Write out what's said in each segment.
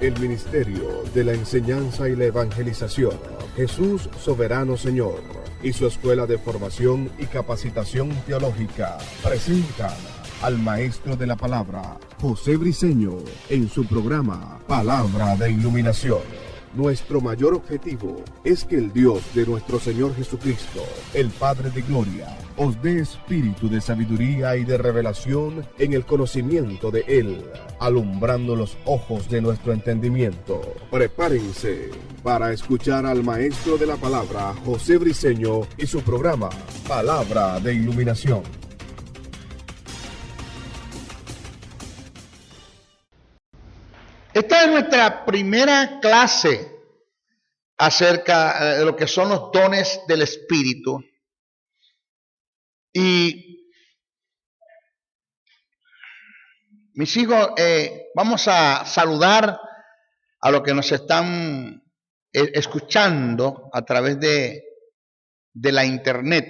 el ministerio de la enseñanza y la evangelización, Jesús Soberano Señor, y su escuela de formación y capacitación teológica presentan al maestro de la palabra, José Briceño, en su programa Palabra de Iluminación. Nuestro mayor objetivo es que el Dios de nuestro Señor Jesucristo, el Padre de Gloria, os dé espíritu de sabiduría y de revelación en el conocimiento de Él, alumbrando los ojos de nuestro entendimiento. Prepárense para escuchar al maestro de la palabra, José Briceño, y su programa Palabra de Iluminación. Esta es nuestra primera clase acerca de lo que son los dones del Espíritu. Y mis hijos, vamos a saludar a los que nos están escuchando a través de la internet,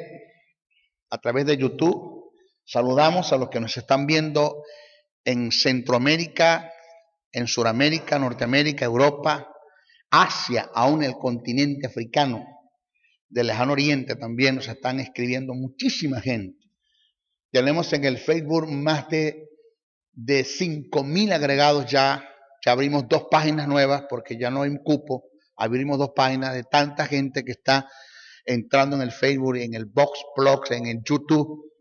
a través de YouTube. Saludamos a los que nos están viendo en Centroamérica, en Sudamérica, Norteamérica, Europa, Asia, aún el continente africano, del Lejano Oriente también nos están escribiendo muchísima gente. Tenemos en el Facebook más de 5,000 agregados ya. Ya abrimos 2 páginas nuevas porque ya no hay un cupo. Abrimos 2 páginas de tanta gente que está entrando en el Facebook, en el Boxplug, en el YouTube.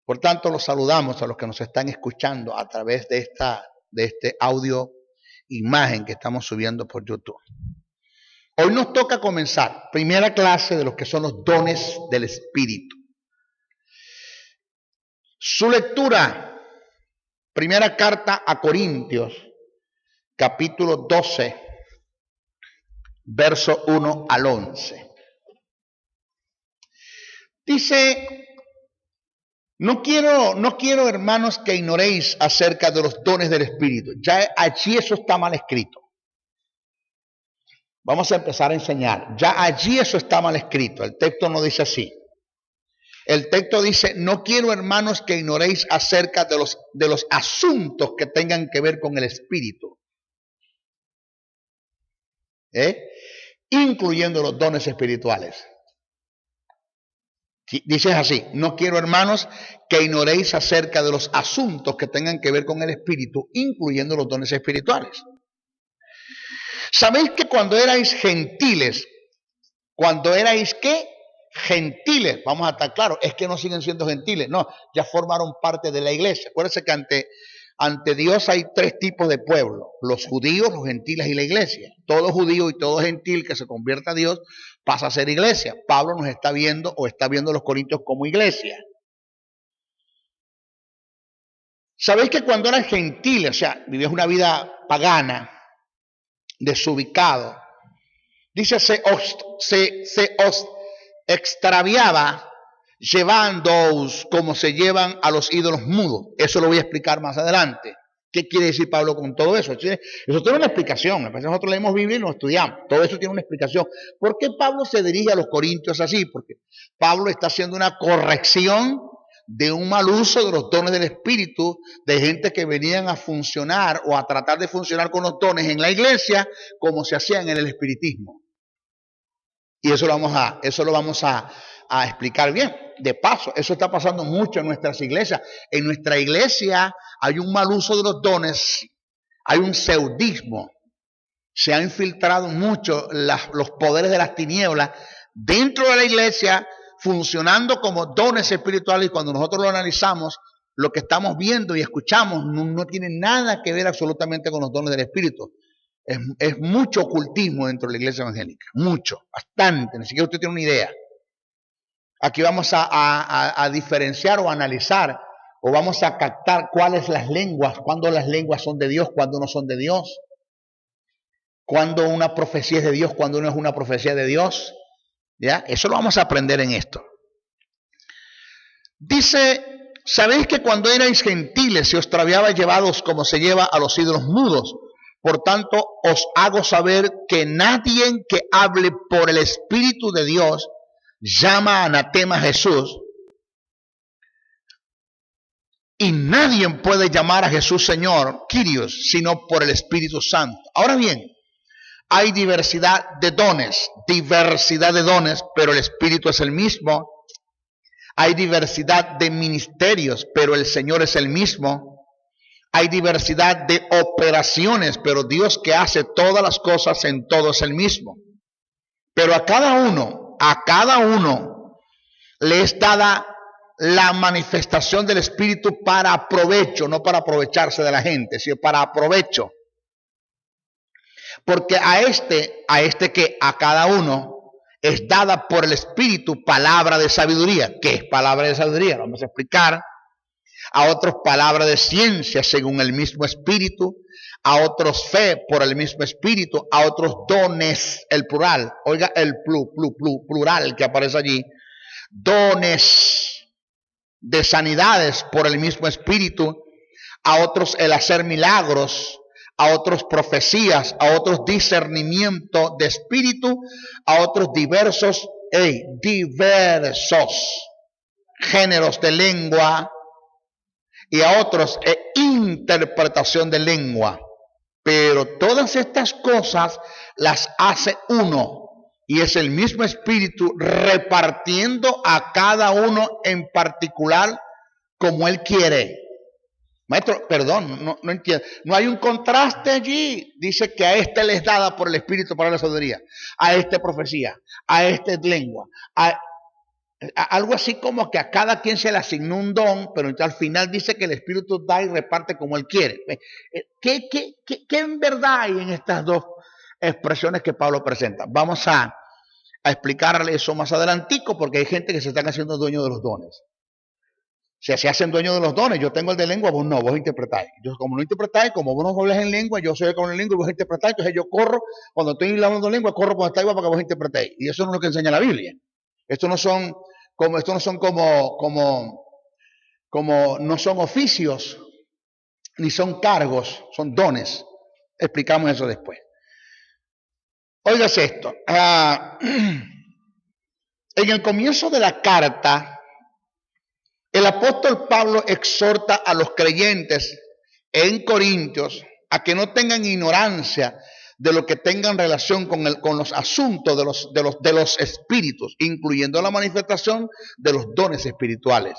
Por tanto, los saludamos a los que nos están escuchando a través de este audio imagen que estamos subiendo por YouTube. Hoy nos toca comenzar primera clase de lo que son los dones del Espíritu. Su lectura, primera carta a Corintios, capítulo 12, verso 1 al 11. Dice: No quiero, hermanos, que ignoréis acerca de los dones del Espíritu. Ya allí eso está mal escrito. Vamos a empezar a enseñar. Ya allí eso está mal escrito. El texto no dice así. El texto dice: no quiero, hermanos, que ignoréis acerca de los asuntos que tengan que ver con el Espíritu. Incluyendo los dones espirituales. Dice así: no quiero, hermanos, que ignoréis acerca de los asuntos que tengan que ver con el Espíritu, incluyendo los dones espirituales. ¿Sabéis que cuando erais gentiles, ¿qué? Gentiles, vamos a estar claros, es que no siguen siendo gentiles, no, ya formaron parte de la iglesia. Acuérdense que ante Dios hay 3 tipos de pueblo: los judíos, los gentiles y la iglesia. Todo judío y todo gentil que se convierta a Dios pasa a ser iglesia. Pablo nos está viendo a los corintios como iglesia. ¿Sabéis que cuando eras gentil, o sea, vivías una vida pagana, desubicado, dice, se os extraviaba llevándoos como se llevan a los ídolos mudos? Eso lo voy a explicar más adelante. ¿Qué quiere decir Pablo con todo eso? Eso tiene una explicación. Nosotros leemos Biblia y lo estudiamos. Todo eso tiene una explicación. ¿Por qué Pablo se dirige a los corintios así? Porque Pablo está haciendo una corrección de un mal uso de los dones del Espíritu, de gente que venían a funcionar o a tratar de funcionar con los dones en la iglesia como se hacían en el espiritismo. Y eso lo vamos a explicar bien. De paso, eso está pasando mucho en nuestras iglesias. En nuestra iglesia hay un mal uso de los dones, hay un seudismo. Se han infiltrado mucho los poderes de las tinieblas dentro de la iglesia, funcionando como dones espirituales, y cuando nosotros lo analizamos, lo que estamos viendo y escuchamos no tiene nada que ver absolutamente con los dones del Espíritu. Es mucho ocultismo dentro de la iglesia evangélica, mucho, bastante, ni siquiera usted tiene una idea. Aquí vamos a diferenciar o analizar, o vamos a captar cuáles las lenguas, cuándo las lenguas son de Dios, cuándo no son de Dios, cuándo una profecía es de Dios, cuándo no es una profecía de Dios. ¿Ya? Eso lo vamos a aprender en esto. Dice: sabéis que cuando erais gentiles se os extraviaba llevados como se lleva a los ídolos mudos. Por tanto, os hago saber que nadie que hable por el Espíritu de Dios llama anatema a Jesús, Y nadie puede llamar a Jesús Señor, Kyrios, sino por el Espíritu Santo. Ahora bien, hay diversidad de dones, pero el Espíritu es el mismo. Hay diversidad de ministerios, pero el Señor es el mismo. Hay diversidad de operaciones, pero Dios que hace todas las cosas en todo es el mismo. Pero a cada uno le es dada la manifestación del Espíritu para provecho, no para aprovecharse de la gente, sino para provecho. Porque a cada uno es dada por el Espíritu palabra de sabiduría. ¿Qué es palabra de sabiduría? Lo vamos a explicar. A otros palabra de ciencia según el mismo Espíritu, a otros fe por el mismo Espíritu, a otros dones, el plural, oiga el plural que aparece allí, dones de sanidades por el mismo Espíritu, a otros el hacer milagros, a otros profecías, a otros discernimiento de espíritu, a otros diversos géneros de lengua y a otros interpretación de lengua. Pero todas estas cosas las hace uno y es el mismo Espíritu repartiendo a cada uno en particular como Él quiere. Maestro, perdón, no entiendo. No hay un contraste allí. Dice que a este les dada por el Espíritu para la sabiduría, a este profecía, a este lengua, a algo así como que a cada quien se le asignó un don, pero al final dice que el Espíritu da y reparte como Él quiere. ¿Qué en verdad hay en estas dos expresiones que Pablo presenta? Vamos a explicarle eso más adelantico, porque hay gente que se están haciendo dueños de los dones. Se hacen dueños de los dones. Yo tengo el de lengua, vos no, vos interpretáis. Yo, como no interpretáis, como vos no hablas en lengua, yo soy el que habla en lengua y vos interpretáis. Entonces yo corro, cuando estoy hablando en lengua, corro por esta igual para que vos interpretéis. Y eso no es lo que enseña la Biblia. Estos no son no son oficios, ni son cargos, son dones. Explicamos eso después. Óigase esto. En el comienzo de la carta, el apóstol Pablo exhorta a los creyentes en Corintios a que no tengan ignorancia de lo que tengan relación con los asuntos de los espíritus, incluyendo la manifestación de los dones espirituales.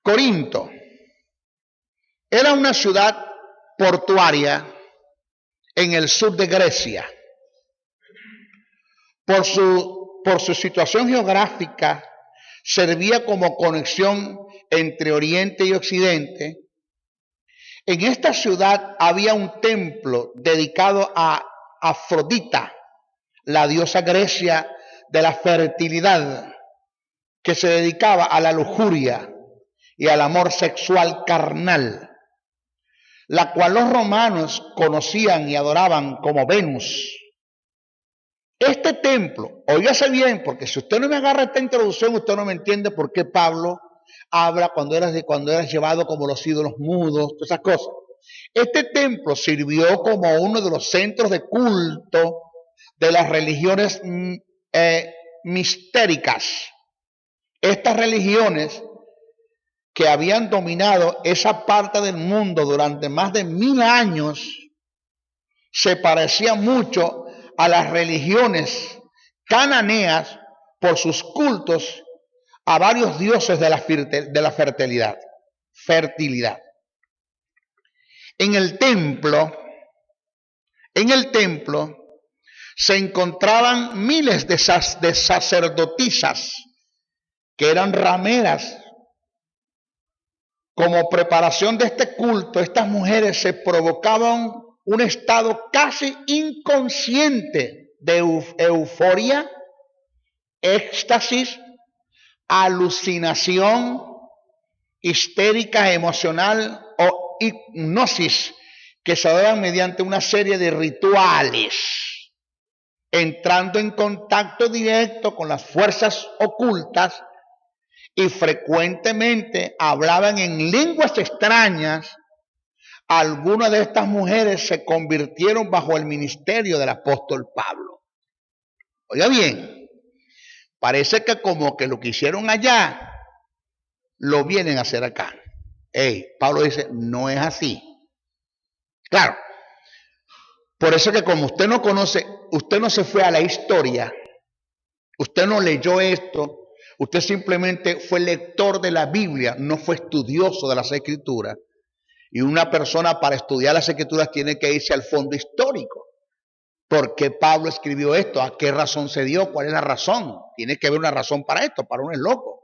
Corinto era una ciudad portuaria en el sur de Grecia. Por su situación geográfica, servía como conexión entre Oriente y Occidente. En esta ciudad había un templo dedicado a Afrodita, la diosa grecia de la fertilidad, que se dedicaba a la lujuria y al amor sexual carnal, la cual los romanos conocían y adoraban como Venus. Este templo, óigase bien, porque si usted no me agarra esta introducción, usted no me entiende por qué Pablo habla cuando eras llevado como los ídolos mudos, todas esas cosas. Este templo sirvió como uno de los centros de culto de las religiones mistéricas. Estas religiones que habían dominado esa parte del mundo durante más de 1000 años se parecían mucho a las religiones cananeas por sus cultos a varios dioses de la fertilidad. En el templo se encontraban miles de sacerdotisas que eran rameras. Como preparación de este culto, estas mujeres se provocaban un estado casi inconsciente de euforia, éxtasis, alucinación, histérica emocional o hipnosis, que se daban mediante una serie de rituales, entrando en contacto directo con las fuerzas ocultas y frecuentemente hablaban en lenguas extrañas. Algunas de estas mujeres se convirtieron bajo el ministerio del apóstol Pablo. Oiga bien, parece que como que lo que hicieron allá lo vienen a hacer acá. Pablo dice, no es así. Claro, por eso que como usted no conoce, usted no se fue a la historia, usted no leyó esto, usted simplemente fue lector de la Biblia, no fue estudioso de las Escrituras. Y una persona para estudiar las Escrituras tiene que irse al fondo histórico. ¿Por qué Pablo escribió esto? ¿A qué razón se dio? ¿Cuál es la razón? Tiene que haber una razón para esto, para uno es loco.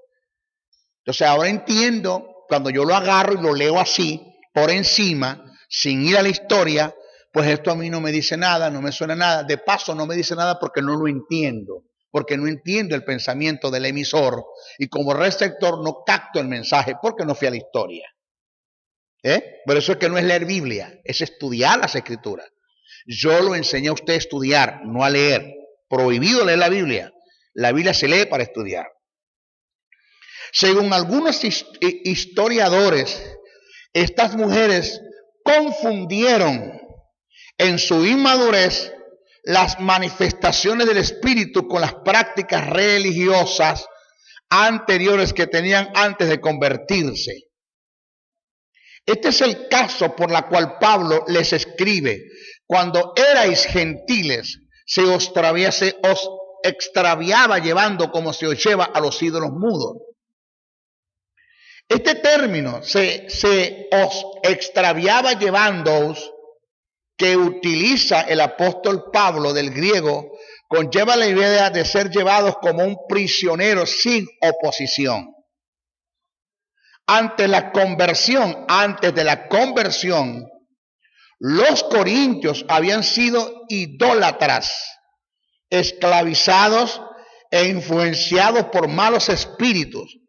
Entonces ahora entiendo, cuando yo lo agarro y lo leo así, por encima, sin ir a la historia, pues esto a mí no me dice nada, no me suena nada. De paso no me dice nada porque no lo entiendo, porque no entiendo el pensamiento del emisor y como receptor no capto el mensaje porque no fui a la historia. Por eso es que no es leer Biblia, es estudiar las Escrituras. Yo lo enseñé a usted a estudiar, no a leer. Prohibido leer la Biblia. La Biblia se lee para estudiar. Según algunos historiadores, estas mujeres confundieron en su inmadurez las manifestaciones del Espíritu con las prácticas religiosas anteriores que tenían antes de convertirse. Este es el caso por la cual Pablo les escribe: cuando erais gentiles, se os extraviaba llevando como se os lleva a los ídolos mudos. Este término, se os extraviaba llevándoos, que utiliza el apóstol Pablo del griego, conlleva la idea de ser llevados como un prisionero sin oposición. Antes de la conversión, los corintios habían sido idólatras, esclavizados e influenciados por malos espíritus.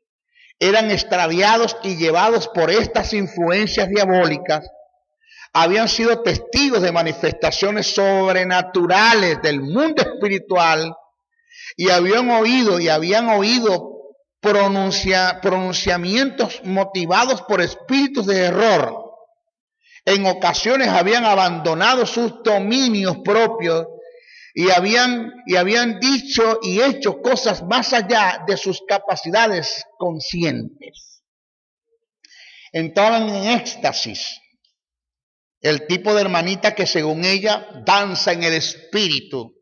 Eran extraviados y llevados por estas influencias diabólicas. Habían sido testigos de manifestaciones sobrenaturales del mundo espiritual y habían oído pronunciamientos motivados por espíritus de error. En ocasiones habían abandonado sus dominios propios y habían dicho y hecho cosas más allá de sus capacidades conscientes. Entraban en éxtasis. El tipo de hermanita que según ella danza en el espíritu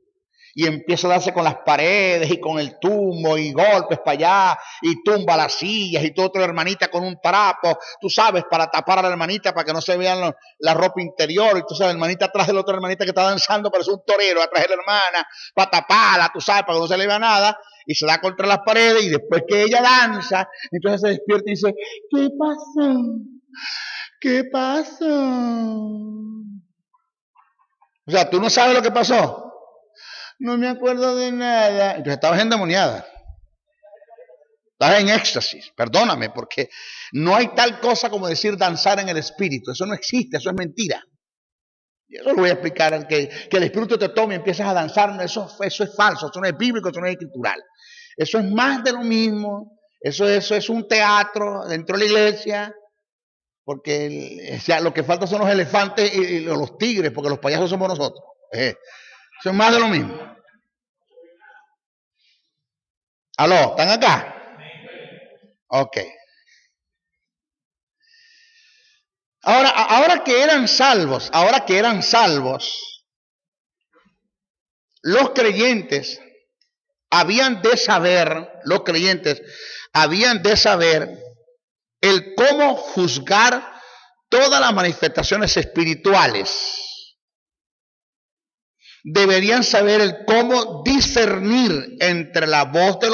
y empieza a darse con las paredes y con el tumbo y golpes para allá y tumba las sillas y toda otra hermanita con un trapo, tú sabes, para tapar a la hermanita para que no se vean la ropa interior, y tú sabes, la hermanita atrás de la otra hermanita que está danzando, parece un torero atrás de la hermana para taparla, tú sabes, para que no se le vea nada, y se da contra las paredes y después que ella danza, entonces se despierta y dice, ¿qué pasó? ¿Qué pasó? O sea, tú no sabes lo que pasó. No me acuerdo de nada. Entonces estabas endemoniada. Estabas en éxtasis. Perdóname, porque no hay tal cosa como decir danzar en el espíritu. Eso no existe, eso es mentira. Y eso lo voy a explicar. Que el espíritu te tome y empiezas a danzar. Eso es falso, eso no es bíblico, eso no es escritural. Eso es más de lo mismo. Eso es un teatro dentro de la iglesia. Porque lo que falta son los elefantes y los tigres, porque los payasos somos nosotros. Eso es más de lo mismo. ¿Aló? ¿Están acá? Ok. Ahora que eran salvos, los creyentes habían de saber el cómo juzgar todas las manifestaciones espirituales. Deberían saber el cómo discernir entre la voz de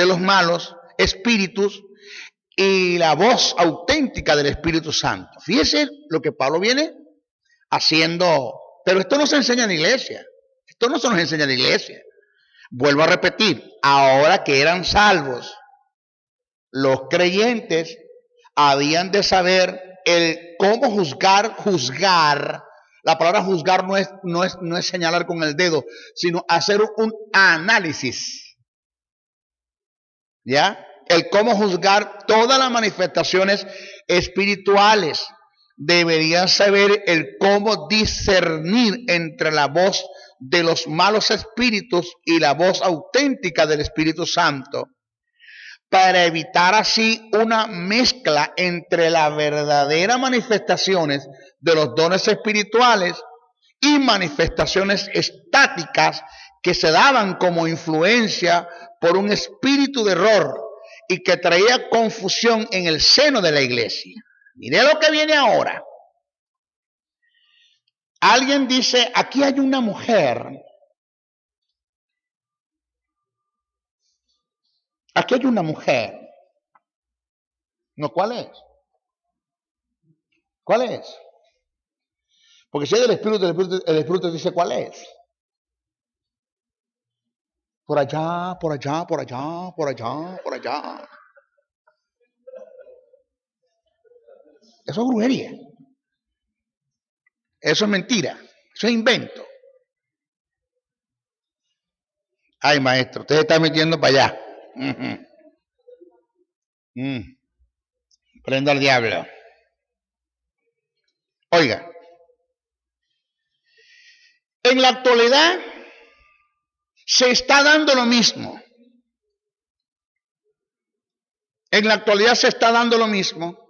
los malos espíritus y la voz auténtica del Espíritu Santo. Fíjese lo que Pablo viene haciendo, pero esto no se enseña en la iglesia. Esto no se nos enseña en la iglesia. Vuelvo a repetir, ahora que eran salvos, los creyentes habían de saber el cómo juzgar. La palabra juzgar no es señalar con el dedo, sino hacer un análisis. ¿Ya? El cómo juzgar todas las manifestaciones espirituales. Deberían saber el cómo discernir entre la voz de los malos espíritus y la voz auténtica del Espíritu Santo. para evitar así una mezcla entre las verdaderas manifestaciones de los dones espirituales y manifestaciones estáticas que se daban como influencia por un espíritu de error y que traía confusión en el seno de la iglesia. Mire lo que viene ahora. Alguien dice, aquí hay una mujer. Aquí hay una mujer. No, ¿cuál es? ¿Cuál es? Porque si es del Espíritu, el Espíritu dice cuál es. Por allá, por allá, por allá, por allá, por allá. Eso es brujería. Eso es mentira. Eso es invento. Ay, maestro, usted se está metiendo para allá. Prenda al diablo. Oiga, en la actualidad se está dando lo mismo. En la actualidad se está dando lo mismo.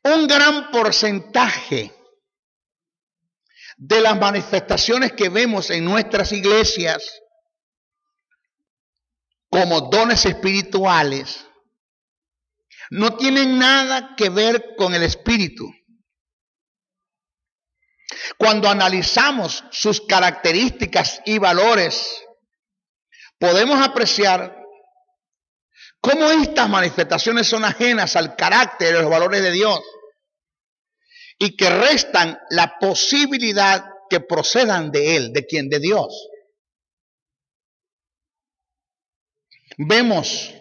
Un gran porcentaje de las manifestaciones que vemos en nuestras iglesias como dones espirituales no tienen nada que ver con el espíritu. Cuando analizamos sus características y valores, podemos apreciar cómo estas manifestaciones son ajenas al carácter y los valores de Dios y que restan la posibilidad que procedan de Él, ¿de quién? De Dios. Vemos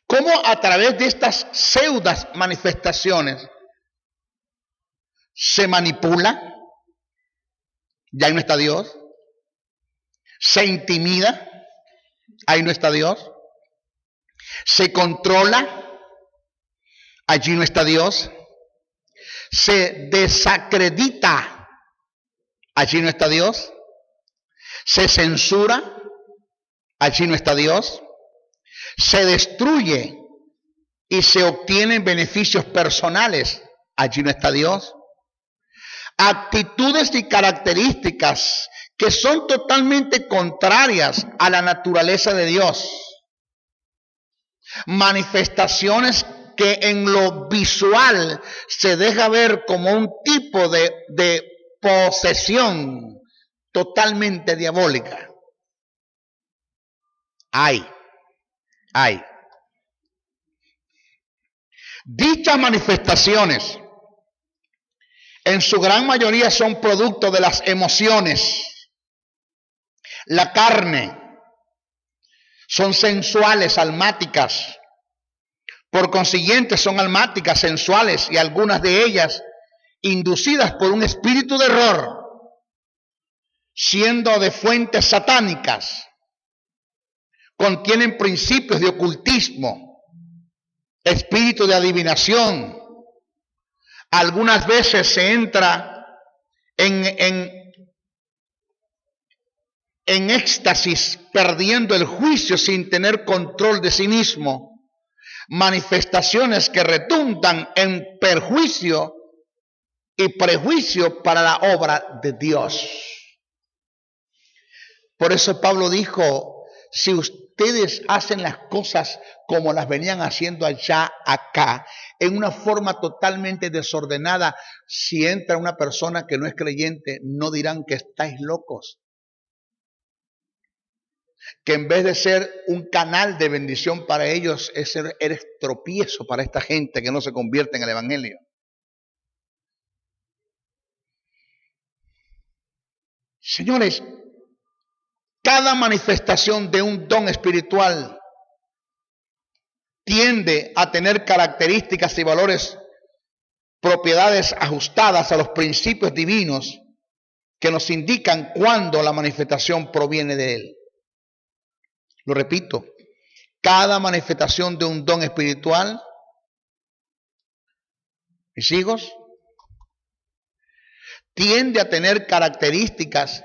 cómo a través de estas pseudas manifestaciones se manipula, ya ahí no está Dios, se intimida, ahí no está Dios, se controla, allí no está Dios, se desacredita, allí no está Dios, se censura, allí no está Dios, se destruye y se obtienen beneficios personales, allí no está Dios. Actitudes y características que son totalmente contrarias a la naturaleza de Dios. Manifestaciones que en lo visual se deja ver como un tipo de posesión totalmente diabólica. Hay. Dichas manifestaciones en su gran mayoría son producto de las emociones, la carne, son sensuales, almáticas. Por consiguiente, son almáticas, sensuales y algunas de ellas inducidas por un espíritu de error, siendo de fuentes satánicas. Contienen principios de ocultismo, espíritu de adivinación. Algunas veces se entra en éxtasis, perdiendo el juicio sin tener control de sí mismo. Manifestaciones que redundan en perjuicio y prejuicio para la obra de Dios. Por eso Pablo dijo, si ustedes hacen las cosas como las venían haciendo allá, acá, en una forma totalmente desordenada, si entra una persona que no es creyente, no dirán que estáis locos. Que en vez de ser un canal de bendición para ellos, eres tropiezo para esta gente que no se convierte en el evangelio. Señores, cada manifestación de un don espiritual tiende a tener características y valores, propiedades ajustadas a los principios divinos que nos indican cuándo la manifestación proviene de Él. Lo repito, cada manifestación de un don espiritual, mis hijos, tiende a tener características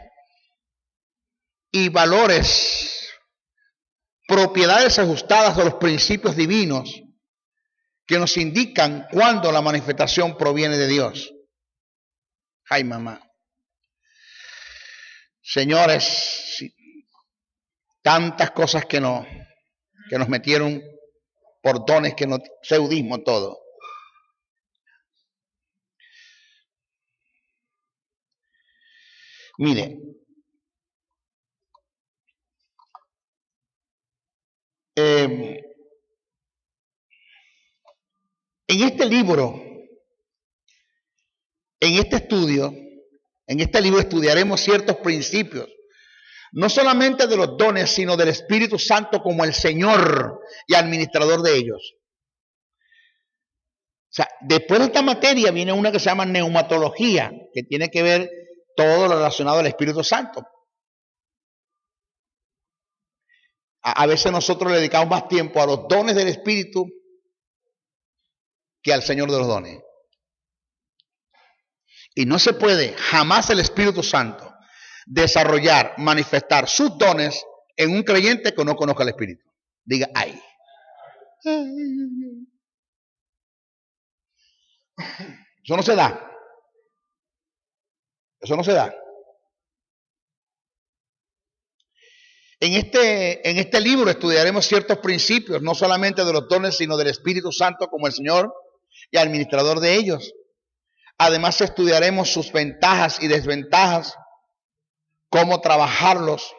y valores propiedades ajustadas a los principios divinos que nos indican cuándo la manifestación proviene de Dios. Ay, mamá. Señores, sí, tantas cosas que nos metieron por dones, que no, pseudismo todo. Mire, en este libro, en este estudio, en este libro estudiaremos ciertos principios, no solamente de los dones, sino del Espíritu Santo como el Señor y administrador de ellos. O sea, después de esta materia viene una que se llama neumatología, que tiene que ver todo lo relacionado al Espíritu Santo. A veces nosotros le dedicamos más tiempo a los dones del Espíritu que al Señor de los dones. Y no se puede jamás el Espíritu Santo desarrollar, manifestar sus dones en un creyente que no conozca al Espíritu. Diga, ay. Eso no se da. Eso no se da. En este libro estudiaremos ciertos principios, no solamente de los dones, sino del Espíritu Santo como el Señor y administrador de ellos. Además estudiaremos sus ventajas y desventajas, cómo trabajarlos,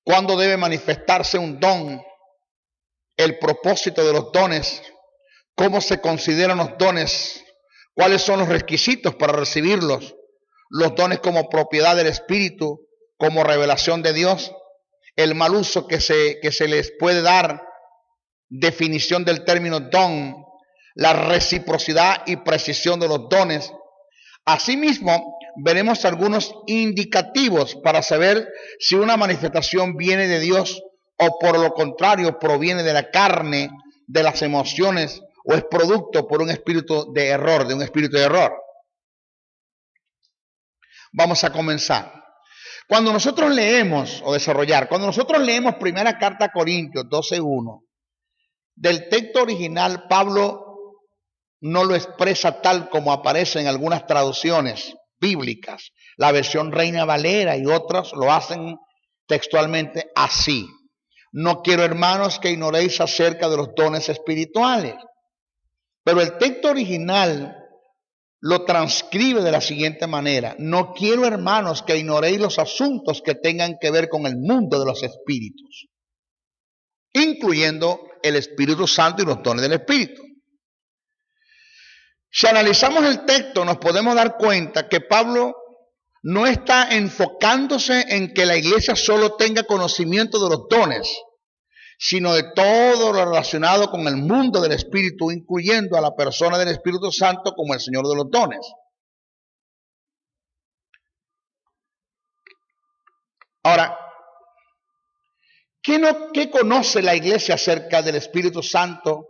cuándo debe manifestarse un don, el propósito de los dones, cómo se consideran los dones, cuáles son los requisitos para recibirlos, los dones como propiedad del Espíritu, como revelación de Dios, el mal uso que se les puede dar, definición del término don, la reciprocidad y precisión de los dones. Asimismo, veremos algunos indicativos para saber si una manifestación viene de Dios o por lo contrario proviene de la carne, de las emociones o es producto por un espíritu de error, de un espíritu de error. Vamos a comenzar. Cuando nosotros leemos, cuando nosotros leemos primera carta a Corintios 12:1, del texto original Pablo no lo expresa tal como aparece en algunas traducciones bíblicas. La versión Reina Valera y otras lo hacen textualmente así. No quiero, hermanos, que ignoréis acerca de los dones espirituales. Pero el texto original lo transcribe de la siguiente manera. No quiero, hermanos, que ignoréis los asuntos que tengan que ver con el mundo de los espíritus, incluyendo el Espíritu Santo y los dones del Espíritu. Si analizamos el texto, nos podemos dar cuenta que Pablo no está enfocándose en que la iglesia solo tenga conocimiento de los dones, sino de todo lo relacionado con el mundo del Espíritu, incluyendo a la persona del Espíritu Santo como el Señor de los dones. Ahora, ¿qué conoce la iglesia acerca del Espíritu Santo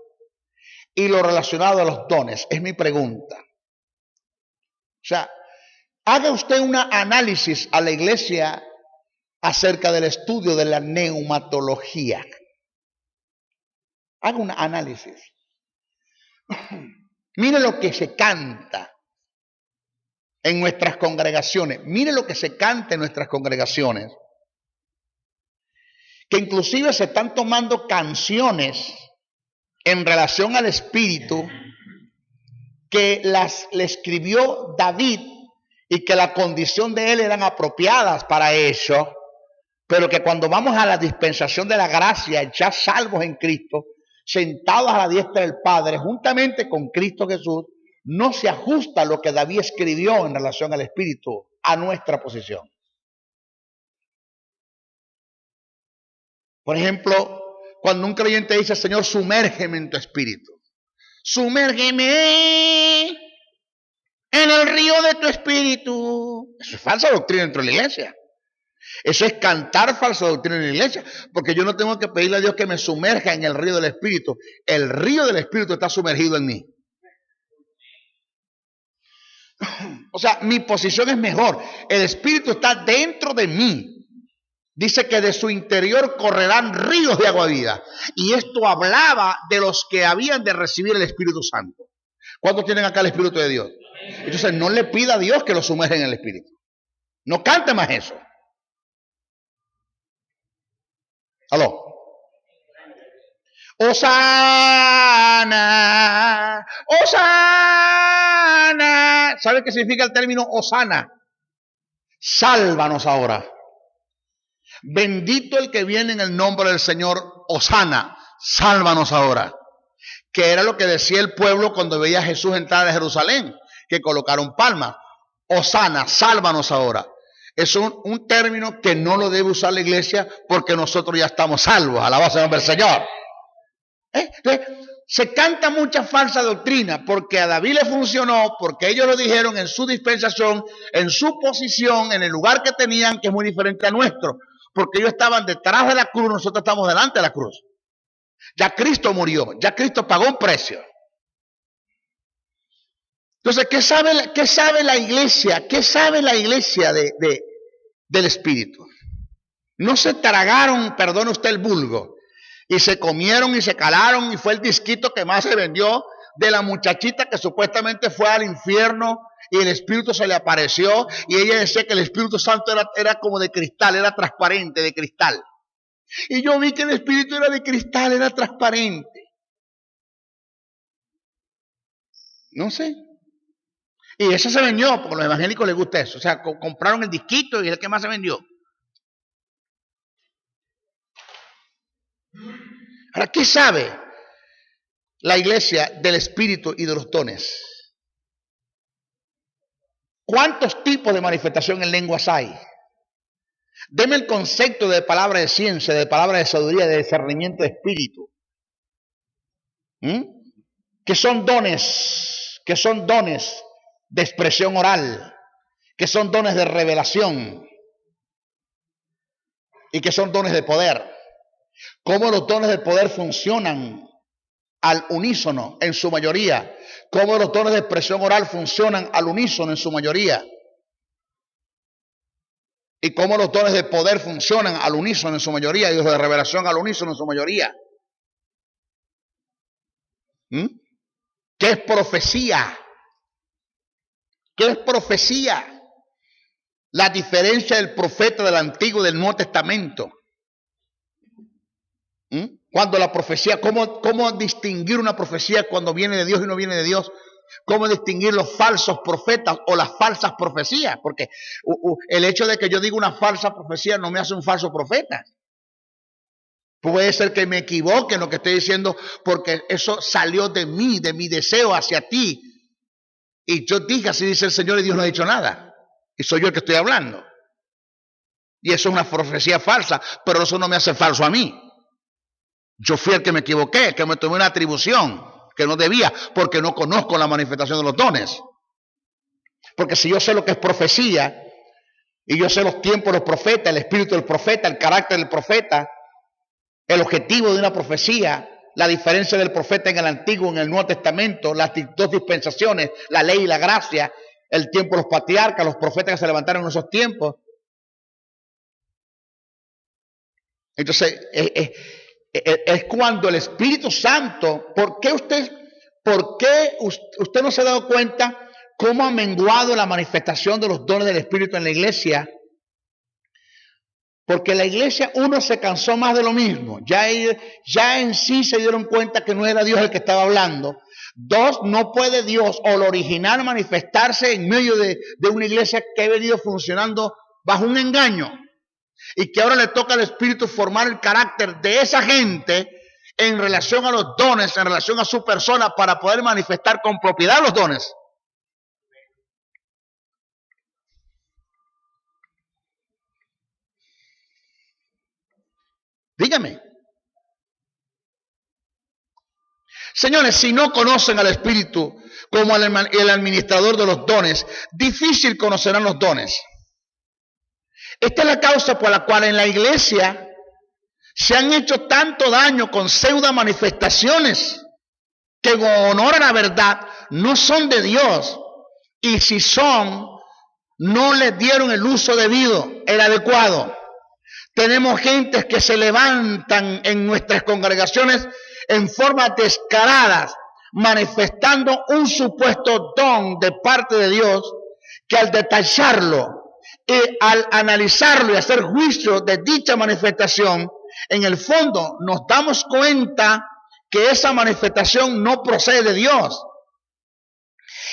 y lo relacionado a los dones? Es mi pregunta. O sea, haga usted un análisis a la iglesia acerca del estudio de la neumatología. Haga un análisis. Mire lo que se canta en nuestras congregaciones. Mire lo que se canta en nuestras congregaciones. Que inclusive se están tomando canciones en relación al Espíritu que le escribió David y que la condición de él eran apropiadas para eso, pero que cuando vamos a la dispensación de la gracia, ya salvos en Cristo, sentados a la diestra del Padre, juntamente con Cristo Jesús, no se ajusta lo que David escribió en relación al Espíritu a nuestra posición. Por ejemplo, cuando un creyente dice, Señor, sumérgeme en tu Espíritu. Sumérgeme en el río de tu Espíritu. Eso es falsa doctrina dentro de la iglesia. Eso es cantar falsa doctrina en la iglesia, porque yo no tengo que pedirle a Dios que me sumerja en el río del Espíritu. El río del Espíritu está sumergido en mí. O sea, mi posición es mejor. El Espíritu está dentro de mí. Dice que de su interior correrán ríos de agua viva. Y esto hablaba de los que habían de recibir el Espíritu Santo. ¿Cuántos tienen acá el Espíritu de Dios? Entonces no le pida a Dios que lo sumerja en el Espíritu. No cante más eso. Aló. Hosana, Hosana. ¿Sabe qué significa el término Hosana? Sálvanos ahora. Bendito el que viene en el nombre del Señor. Hosana, sálvanos ahora. Que era lo que decía el pueblo cuando veía a Jesús entrar a Jerusalén, que colocaron palmas. Hosana, sálvanos ahora. Es un término que no lo debe usar la iglesia porque nosotros ya estamos salvos. Alabado sea el nombre del Señor. Entonces, se canta mucha falsa doctrina porque a David le funcionó, porque ellos lo dijeron en su dispensación, en su posición, en el lugar que tenían, que es muy diferente a nuestro. Porque ellos estaban detrás de la cruz, nosotros estamos delante de la cruz. Ya Cristo murió, ya Cristo pagó un precio. Entonces, ¿qué sabe la iglesia? ¿Qué sabe la iglesia del Espíritu? No se tragaron, perdone usted el vulgo, y se comieron y se calaron, y fue el disquito que más se vendió de la muchachita que supuestamente fue al infierno y el Espíritu se le apareció y ella decía que el Espíritu Santo era como de cristal, era transparente, de cristal. Y yo vi que el Espíritu era de cristal, era transparente. No sé. Y eso se vendió, porque a los evangélicos les gusta eso. O sea, compraron el disquito y es el que más se vendió. Ahora, ¿qué sabe la iglesia del Espíritu y de los dones? ¿Cuántos tipos de manifestación en lenguas hay? Deme el concepto de palabra de ciencia, de palabra de sabiduría, de discernimiento de espíritu. Que son dones de expresión oral, que son dones de revelación y que son dones de poder. Cómo los dones de poder funcionan al unísono en su mayoría. Cómo los dones de expresión oral funcionan al unísono en su mayoría. Y cómo los dones de poder funcionan al unísono en su mayoría. Y los de revelación al unísono en su mayoría. ¿Qué es profecía? ¿Qué es profecía? La diferencia del profeta del Antiguo y del Nuevo Testamento. Cuando la profecía, ¿cómo distinguir una profecía cuando viene de Dios y no viene de Dios? ¿Cómo distinguir los falsos profetas o las falsas profecías? Porque el hecho de que yo diga una falsa profecía no me hace un falso profeta. Puede ser que me equivoque en lo que estoy diciendo porque eso salió de mí, de mi deseo hacia ti. Y yo dije, así dice el Señor, y Dios no ha dicho nada. Y soy yo el que estoy hablando. Y eso es una profecía falsa, pero eso no me hace falso a mí. Yo fui el que me equivoqué, que me tomé una atribución que no debía, porque no conozco la manifestación de los dones. Porque si yo sé lo que es profecía, y yo sé los tiempos de los profetas, el espíritu del profeta, el carácter del profeta, el objetivo de una profecía, la diferencia del profeta en el Antiguo y en el Nuevo Testamento, las dos dispensaciones, la ley y la gracia, el tiempo de los patriarcas, los profetas que se levantaron en esos tiempos. Entonces, es cuando el Espíritu Santo, ¿por qué usted no se ha dado cuenta cómo ha menguado la manifestación de los dones del Espíritu en la iglesia? Porque la iglesia, uno, se cansó más de lo mismo. Ya en sí se dieron cuenta que no era Dios el que estaba hablando. Dos, no puede Dios o lo original manifestarse en medio de una iglesia que ha venido funcionando bajo un engaño. Y que ahora le toca al Espíritu formar el carácter de esa gente en relación a los dones, en relación a su persona, para poder manifestar con propiedad los dones. Dígame. Señores, si no conocen al Espíritu como el administrador de los dones, difícil conocerán los dones. Esta es la causa por la cual en la iglesia se han hecho tanto daño con pseudo manifestaciones que en honor a la verdad no son de Dios, y si son, no les dieron el uso debido, el adecuado. Tenemos gentes que se levantan en nuestras congregaciones en forma descaradas, manifestando un supuesto don de parte de Dios, que al detallarlo y al analizarlo y hacer juicio de dicha manifestación, en el fondo nos damos cuenta que esa manifestación no procede de Dios.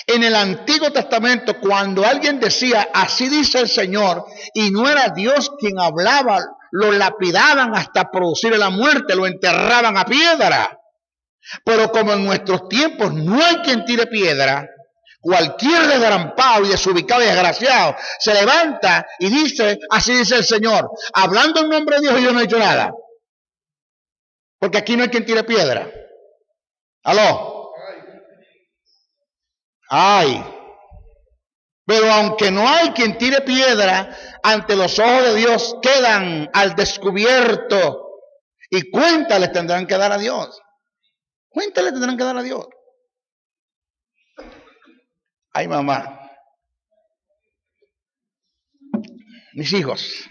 En el Antiguo Testamento, cuando alguien decía, así dice el Señor, y no era Dios quien hablaba, lo lapidaban hasta producir la muerte, lo enterraban a piedra. Pero como en nuestros tiempos no hay quien tire piedra, cualquier desgrampado y desubicado y desgraciado se levanta y dice, así dice el Señor, hablando en nombre de Dios, y yo no he hecho nada. Porque aquí no hay quien tire piedra. ¿Aló? Ay. Pero aunque no hay quien tire piedra, ante los ojos de Dios quedan al descubierto, y cuenta les tendrán que dar a Dios. Cuenta les tendrán que dar a Dios. Ay, mamá. Mis hijos.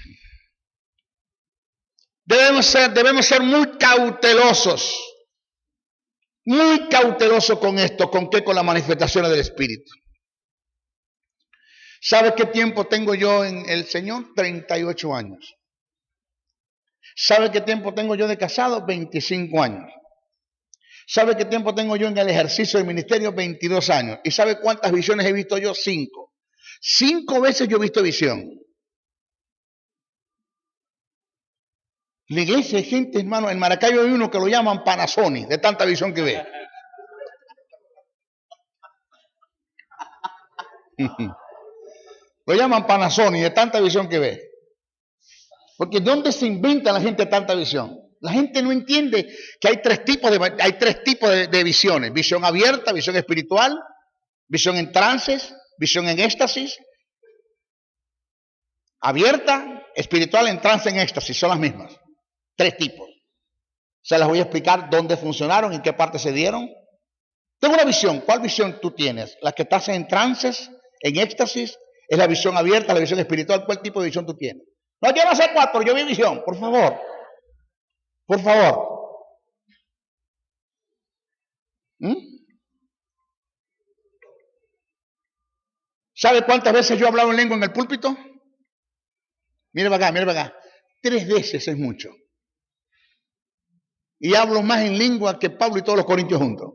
Debemos ser muy cautelosos. Muy cautelosos con esto. ¿Con qué? Con las manifestaciones del Espíritu. ¿Sabe qué tiempo tengo yo en el Señor? 38 años. ¿Sabe qué tiempo tengo yo de casado? 25 años. ¿Sabe qué tiempo tengo yo en el ejercicio del ministerio? 22 años. ¿Y sabe cuántas visiones he visto yo? 5. 5 veces yo he visto visión. La iglesia hay gente, hermano, en Maracaibo hay uno que lo llaman Panasonic, de tanta visión que ve. Lo llaman Panasonic, de tanta visión que ve. Porque ¿dónde se inventa la gente tanta visión? La gente no entiende que hay tres tipos de visiones. Visión abierta, visión espiritual, visión en trances, visión en éxtasis. Abierta, espiritual, en trance, en éxtasis, son las mismas. 3 tipos. Se las voy a explicar dónde funcionaron, en qué parte se dieron. Tengo una visión. ¿Cuál visión tú tienes? ¿La que estás en trances, en éxtasis? ¿Es la visión abierta, la visión espiritual? ¿Cuál tipo de visión tú tienes? No, yo no sé 4, yo vi visión, por favor. Por favor. ¿Sabe cuántas veces yo he hablado en lengua en el púlpito? Mire para acá, mire para acá. 3 veces es mucho. Y hablo más en lengua que Pablo y todos los corintios juntos.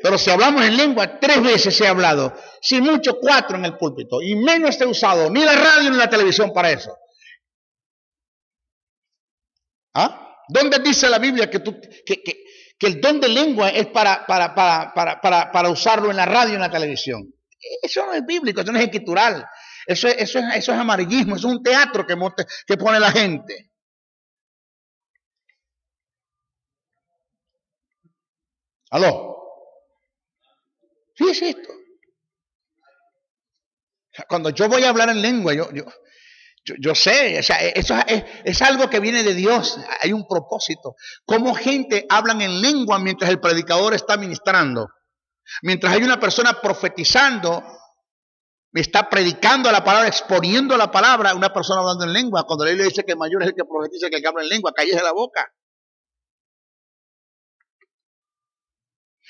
Pero si hablamos en lengua, 3 veces he hablado. Si mucho, 4 en el púlpito. Y menos he usado ni la radio ni la televisión para eso. ¿Ah? ¿Dónde dice la Biblia que el don de lengua es para usarlo en la radio y en la televisión? Eso no es bíblico, eso no es escritural. Eso es amarillismo, eso es un teatro que pone la gente. ¿Aló? Sí, es esto. Cuando yo voy a hablar en lengua, yo sé, o sea, eso es algo que viene de Dios, hay un propósito. ¿Cómo gente hablan en lengua mientras el predicador está ministrando? Mientras hay una persona profetizando, está predicando la palabra, exponiendo la palabra, una persona hablando en lengua. Cuando la Biblia dice que mayor es el que profetiza que el que habla en lengua, cállese la boca.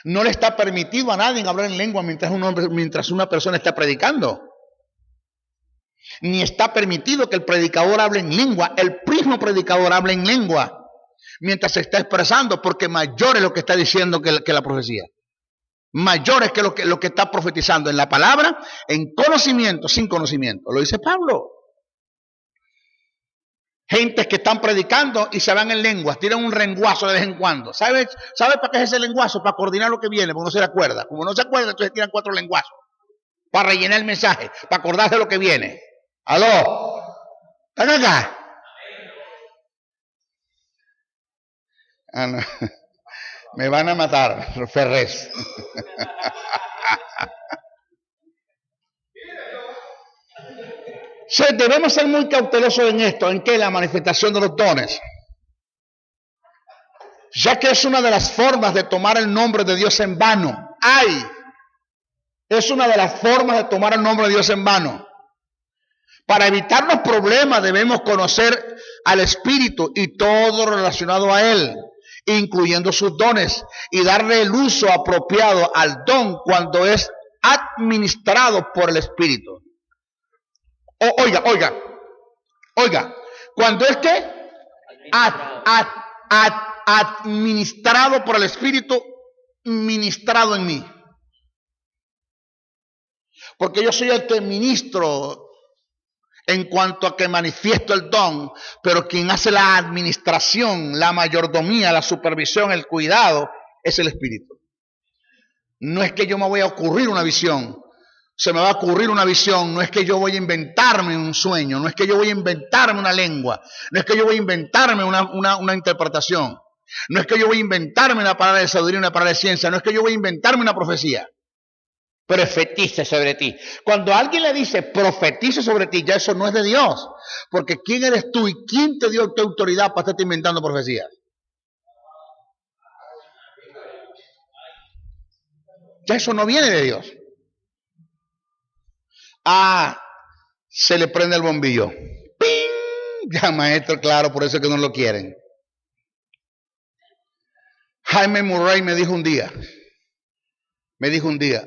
No le está permitido a nadie hablar en lengua mientras una persona está predicando. Ni está permitido que el predicador hable en lengua, el mismo predicador hable en lengua mientras se está expresando, porque mayor es lo que está diciendo que la profecía. Mayor es que lo que está profetizando en la palabra, en conocimiento, sin conocimiento. Lo dice Pablo. Gentes que están predicando y se van en lenguas, tiran un lenguazo de vez en cuando. ¿Sabe para qué es ese lenguazo? Para coordinar lo que viene, porque no se acuerda. Como no se acuerda, entonces tiran 4 lenguazos para rellenar el mensaje, para acordarse de lo que viene. ¿Aló? ¿Están acá? Ah, no. Me van a matar, Ferrés. Debemos ser muy cautelosos en esto, en que la manifestación de los dones, ya que es una de las formas de tomar el nombre de Dios en vano. Es una de las formas de tomar el nombre de Dios en vano. Para evitar los problemas debemos conocer al Espíritu y todo relacionado a Él, incluyendo sus dones, y darle el uso apropiado al don cuando es administrado por el Espíritu. Oiga, cuando es que administrado por el Espíritu, ministrado en mí. Porque yo soy el que ministro en cuanto a que manifiesto el don, pero quien hace la administración, la mayordomía, la supervisión, el cuidado, es el Espíritu. No es que yo me voy a ocurrir una visión, se me va a ocurrir una visión, no es que yo voy a inventarme un sueño, no es que yo voy a inventarme una lengua, no es que yo voy a inventarme una interpretación, no es que yo voy a inventarme una palabra de sabiduría, una palabra de ciencia, no es que yo voy a inventarme una profecía. Profetice sobre ti. Cuando alguien le dice profetice sobre ti, ya eso no es de Dios. Porque ¿quién eres tú y quién te dio tu autoridad para estarte inventando profecías? Ya eso no viene de Dios. Se le prende el bombillo. ¡Ping! Ya, maestro, claro, por eso es que no lo quieren. Jaime Murray me dijo un día,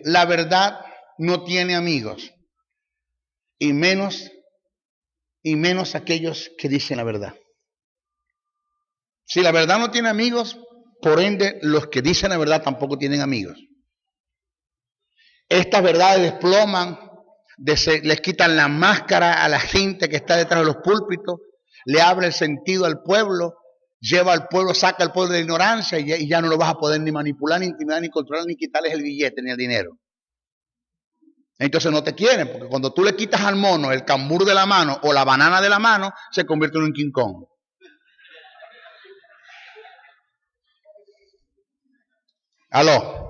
la verdad no tiene amigos, y menos aquellos que dicen la verdad. Si la verdad no tiene amigos, por ende, los que dicen la verdad tampoco tienen amigos. Estas verdades desploman, les quitan la máscara a la gente que está detrás de los púlpitos, le abre el sentido al pueblo, lleva al pueblo, saca al pueblo de la ignorancia y ya no lo vas a poder ni manipular, ni intimidar, ni controlar, ni quitarles el billete, ni el dinero. Entonces no te quieren, porque cuando tú le quitas al mono el cambur de la mano o la banana de la mano, se convierte en un King Kong. ¿Aló?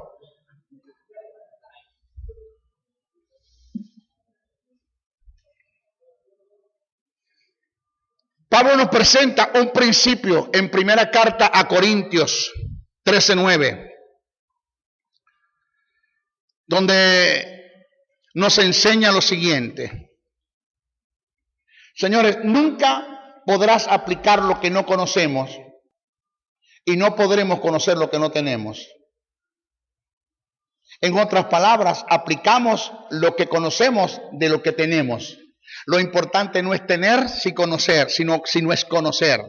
Pablo nos presenta un principio en primera carta a Corintios 13:9, donde nos enseña lo siguiente. Señores, nunca podrás aplicar lo que no conocemos y no podremos conocer lo que no tenemos. En otras palabras, aplicamos lo que conocemos de lo que tenemos. Lo importante no es tener, sino es conocer.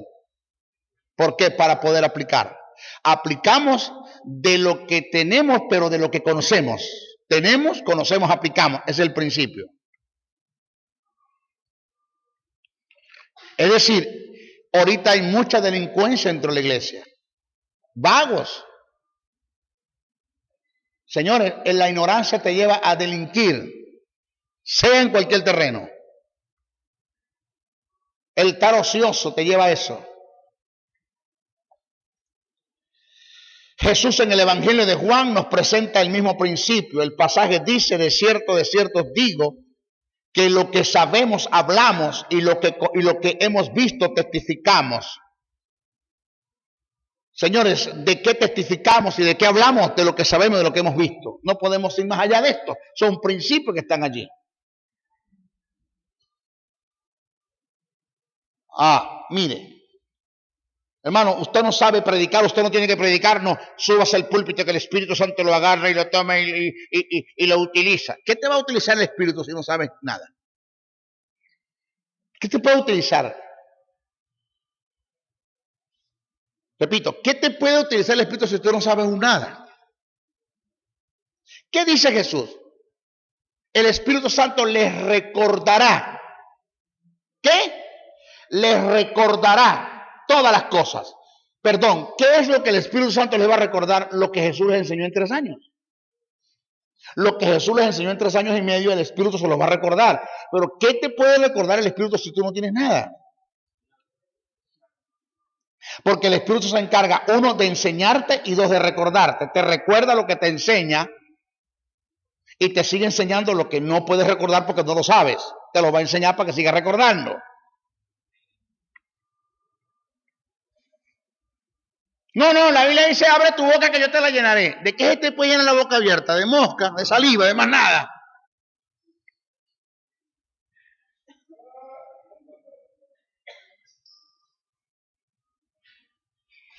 ¿Por qué? Para poder aplicar. Aplicamos de lo que tenemos, pero de lo que conocemos. Tenemos, conocemos, aplicamos. Ese es el principio. Es decir, ahorita hay mucha delincuencia dentro de la iglesia. Vagos. Señores, en la ignorancia te lleva a delinquir, sea en cualquier terreno. El estar ocioso te lleva a eso. Jesús en el Evangelio de Juan nos presenta el mismo principio. El pasaje dice, de cierto os digo, que lo que sabemos hablamos y lo que hemos visto testificamos. Señores, ¿de qué testificamos y de qué hablamos? De lo que sabemos, de lo que hemos visto. No podemos ir más allá de esto. Son principios que están allí. Mire, hermano, usted no sabe predicar, usted no tiene que predicar, no, súbase al púlpito que el Espíritu Santo lo agarra y lo toma y lo utiliza. ¿Qué te va a utilizar el Espíritu si no sabes nada? ¿Qué te puede utilizar? Repito, ¿qué te puede utilizar el Espíritu si tú no sabes nada? ¿Qué dice Jesús? El Espíritu Santo les recordará. ¿Qué? Les recordará todas las cosas. Perdón, ¿qué es lo que el Espíritu Santo les va a recordar? Lo que Jesús les enseñó en 3 años. Lo que Jesús les enseñó en 3 años y medio, el Espíritu se los va a recordar. Pero ¿qué te puede recordar el Espíritu si tú no tienes nada? Porque el Espíritu se encarga, 1, de enseñarte y 2, de recordarte. Te recuerda lo que te enseña y te sigue enseñando lo que no puedes recordar porque no lo sabes. Te lo va a enseñar para que sigas recordando. No, la Biblia dice, abre tu boca que yo te la llenaré. ¿De qué te puede llenar la boca abierta? De mosca, de saliva, de más nada.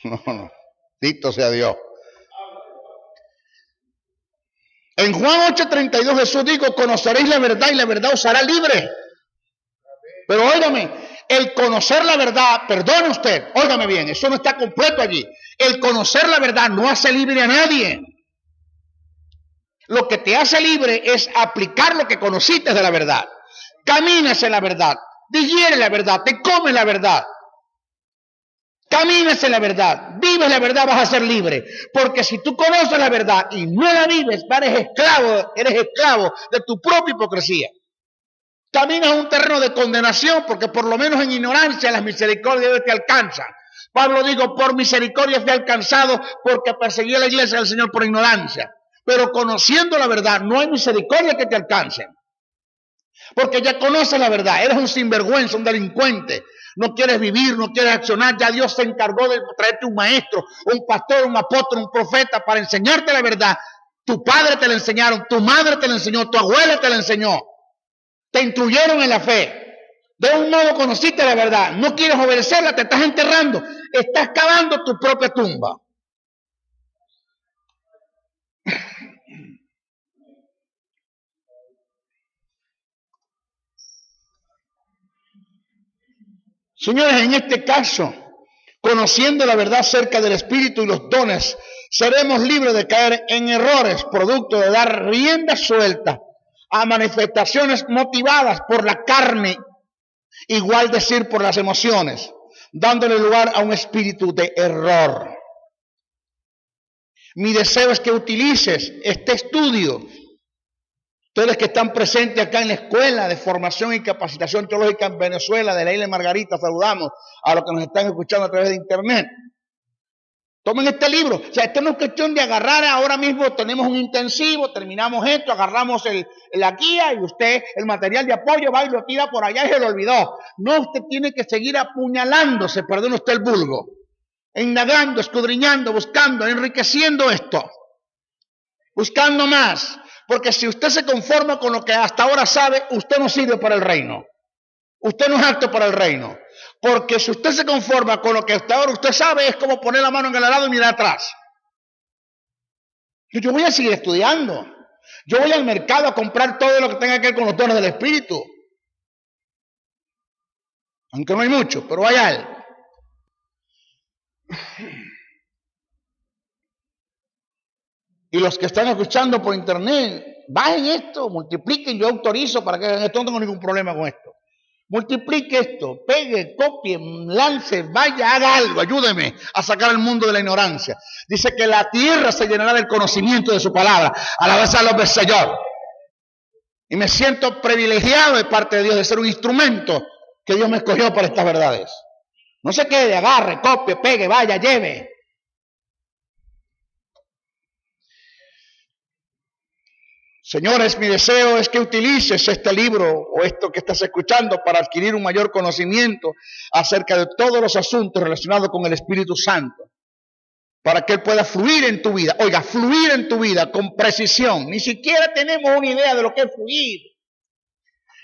No. Bendito sea Dios. En Juan 8:32 Jesús dijo, conoceréis la verdad y la verdad os hará libre. Pero óigame, el conocer la verdad, perdone usted, óigame bien, eso no está completo allí. El conocer la verdad no hace libre a nadie. Lo que te hace libre es aplicar lo que conociste de la verdad. Caminas en la verdad, digieres la verdad, te comes la verdad. Caminas en la verdad, vives la verdad, vas a ser libre. Porque si tú conoces la verdad y no la vives, eres esclavo de tu propia hipocresía. Caminas en un terreno de condenación porque por lo menos en ignorancia las misericordias de Dios te alcanzan. Pablo dijo, por misericordia fui alcanzado porque perseguí a la iglesia del Señor por ignorancia. Pero conociendo la verdad, no hay misericordia que te alcance. Porque ya conoces la verdad, eres un sinvergüenza, un delincuente. No quieres vivir, no quieres accionar. Ya Dios se encargó de traerte un maestro, un pastor, un apóstol, un profeta para enseñarte la verdad. Tu padre te la enseñaron, tu madre te la enseñó, tu abuela te la enseñó. Te instruyeron en la fe. De un modo conociste la verdad. No quieres obedecerla, te estás enterrando. Estás cavando tu propia tumba. Señores, en este caso, conociendo la verdad acerca del Espíritu y los dones, seremos libres de caer en errores, producto de dar rienda suelta a manifestaciones motivadas por la carne, igual decir por las emociones, dándole lugar a un espíritu de error. Mi deseo es que utilices este estudio. Ustedes que están presentes acá en la Escuela de Formación y Capacitación Teológica en Venezuela, de la isla Margarita, saludamos a los que nos están escuchando a través de internet. Tomen este libro. O sea, esto no es cuestión de agarrar ahora mismo, tenemos un intensivo, terminamos esto, agarramos la guía y usted, el material de apoyo, va y lo tira por allá y se lo olvidó. No, usted tiene que seguir apuñalándose, perdone usted el vulgo, indagando, escudriñando, buscando, enriqueciendo esto, buscando más. Porque si usted se conforma con lo que hasta ahora sabe, usted no sirve para el reino. Usted no es apto para el reino. Porque si usted se conforma con lo que hasta ahora usted sabe, es como poner la mano en el arado y mirar atrás. Yo voy a seguir estudiando. Yo voy al mercado a comprar todo lo que tenga que ver con los dones del Espíritu. Aunque no hay mucho, pero hay algo. Y los que están escuchando por internet, bajen esto, multipliquen, yo autorizo para que hagan esto, no tengo ningún problema con esto. Multiplique esto, pegue, copie, lance, vaya, haga algo, ayúdeme a sacar al mundo de la ignorancia. Dice que la tierra se llenará del conocimiento de su palabra. Alabanza al nombre del Señor. Y me siento privilegiado de parte de Dios de ser un instrumento que Dios me escogió para estas verdades. No se quede, agarre, copie, pegue, vaya, lleve. Señores, mi deseo es que utilices este libro o esto que estás escuchando para adquirir un mayor conocimiento acerca de todos los asuntos relacionados con el Espíritu Santo, para que Él pueda fluir en tu vida. Oiga, fluir en tu vida con precisión. Ni siquiera tenemos una idea de lo que es fluir.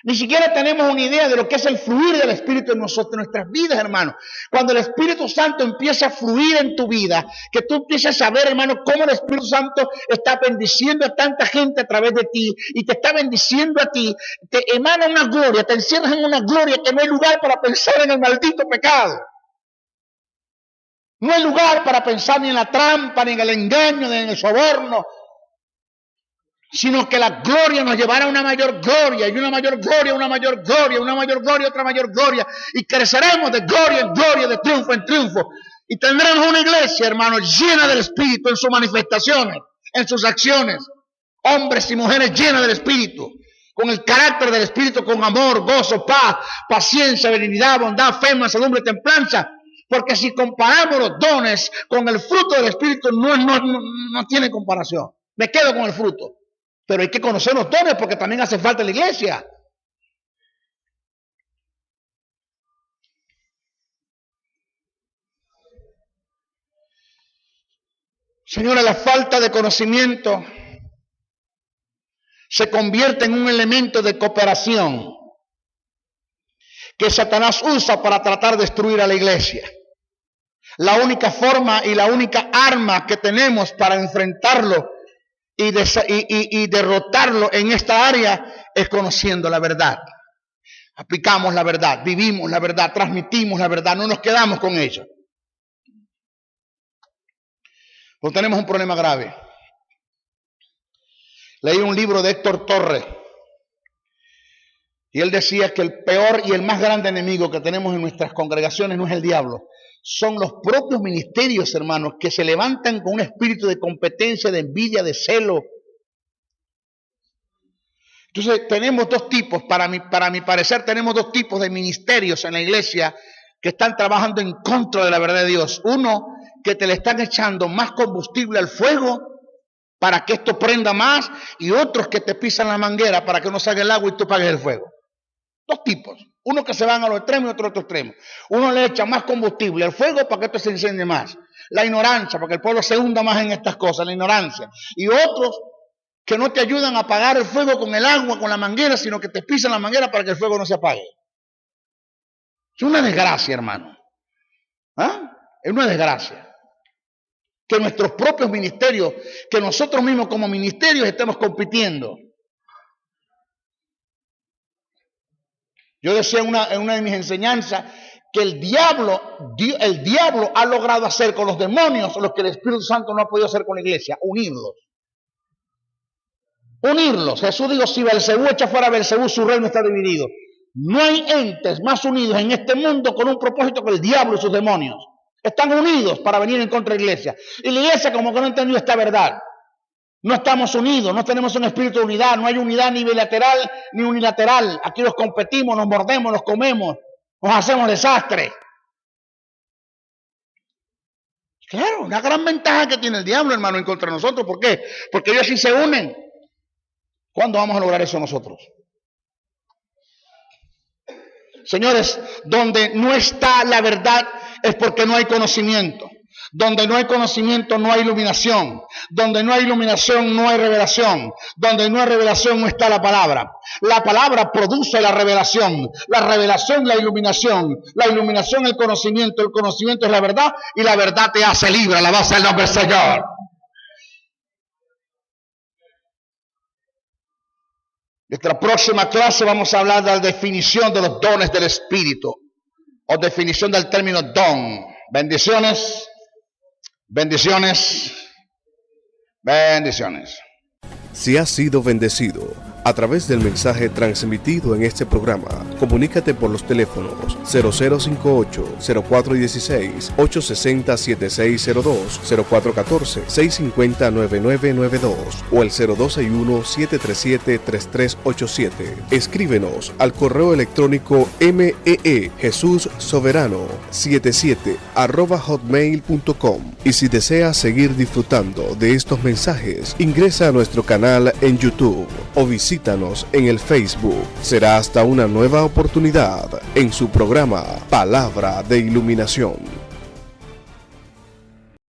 Ni siquiera tenemos una idea de lo que es el fluir del Espíritu en nosotros, en nuestras vidas, hermano. Cuando el Espíritu Santo empieza a fluir en tu vida, que tú empieces a ver, hermano, cómo el Espíritu Santo está bendiciendo a tanta gente a través de ti y te está bendiciendo a ti, te emana una gloria, te encierras en una gloria que no hay lugar para pensar en el maldito pecado. No hay lugar para pensar ni en la trampa, ni en el engaño, ni en el soborno, sino que la gloria nos llevará a una mayor gloria, y una mayor gloria, una mayor gloria, una mayor gloria, otra mayor gloria, y creceremos de gloria en gloria, de triunfo en triunfo, y tendremos una iglesia, hermanos, llena del Espíritu en sus manifestaciones, en sus acciones, hombres y mujeres llenas del Espíritu, con el carácter del Espíritu, con amor, gozo, paz, paciencia, benignidad, bondad, fe, mansedumbre, templanza. Porque si comparamos los dones con el fruto del Espíritu, no tiene comparación. Me quedo con el fruto. Pero hay que conocer los dones porque también hace falta en la iglesia. Señora, la falta de conocimiento se convierte en un elemento de cooperación que Satanás usa para tratar de destruir a la iglesia. La única forma y la única arma que tenemos para enfrentarlo y derrotarlo en esta área es conociendo la verdad. Aplicamos la verdad, vivimos la verdad, transmitimos la verdad, no nos quedamos con ella. Pues tenemos un problema grave. Leí un libro de Héctor Torres y él decía que el peor y el más grande enemigo que tenemos en nuestras congregaciones no es el diablo, son los propios ministerios, hermanos, que se levantan con un espíritu de competencia, de envidia, de celo. Entonces tenemos dos tipos, para mi parecer tenemos dos tipos de ministerios en la iglesia que están trabajando en contra de la verdad de Dios. Uno, que te le están echando más combustible al fuego para que esto prenda más, y otros que te pisan la manguera para que no salga el agua y tú apagues el fuego. Dos tipos, uno que se van a los extremos y otro a otro extremo. Uno le echa más combustible al fuego para que esto se enciende más. La ignorancia, para que el pueblo se hunda más en estas cosas, la ignorancia. Y otros que no te ayudan a apagar el fuego con el agua, con la manguera, sino que te pisan la manguera para que el fuego no se apague. Es una desgracia, hermano. ¿Ah? Es una desgracia. Que nuestros propios ministerios, que nosotros mismos como ministerios estemos compitiendo. Yo decía en una de mis enseñanzas que el diablo ha logrado hacer con los demonios lo que el Espíritu Santo no ha podido hacer con la iglesia, unirlos. Unirlos. Jesús dijo, si Belcebú echa fuera a Belcebú, su reino está dividido. No hay entes más unidos en este mundo con un propósito que el diablo y sus demonios. Están unidos para venir en contra de la iglesia. Y la iglesia como que no ha entendido esta verdad. No estamos unidos, no tenemos un espíritu de unidad, no hay unidad ni bilateral ni unilateral. Aquí nos competimos, nos mordemos, nos comemos, nos hacemos desastre. Claro, una gran ventaja que tiene el diablo, hermano, en contra de nosotros. ¿Por qué? Porque ellos sí se unen. ¿Cuándo vamos a lograr eso nosotros? Señores, donde no está la verdad es porque no hay conocimiento. Donde no hay conocimiento no hay iluminación. Donde no hay iluminación no hay revelación. Donde no hay revelación no está la palabra. La palabra produce la revelación. La revelación la iluminación. La iluminación el conocimiento. El conocimiento es la verdad y la verdad te hace libre. Alabanza el nombre del Señor. En nuestra próxima clase vamos a hablar de la definición de los dones del Espíritu. O definición del término don. Bendiciones. Bendiciones, bendiciones. Si has sido bendecido a través del mensaje transmitido en este programa, comunícate por los teléfonos 0058-0416, 860-7602, 0414-650-9992 o el 0261-737-3387. Escríbenos al correo electrónico meejesussoberano77@hotmail.com. Y si deseas seguir disfrutando de estos mensajes, ingresa a nuestro canal en YouTube o visítanos en el Facebook. Será hasta una nueva oportunidad en su programa Palabra de Iluminación.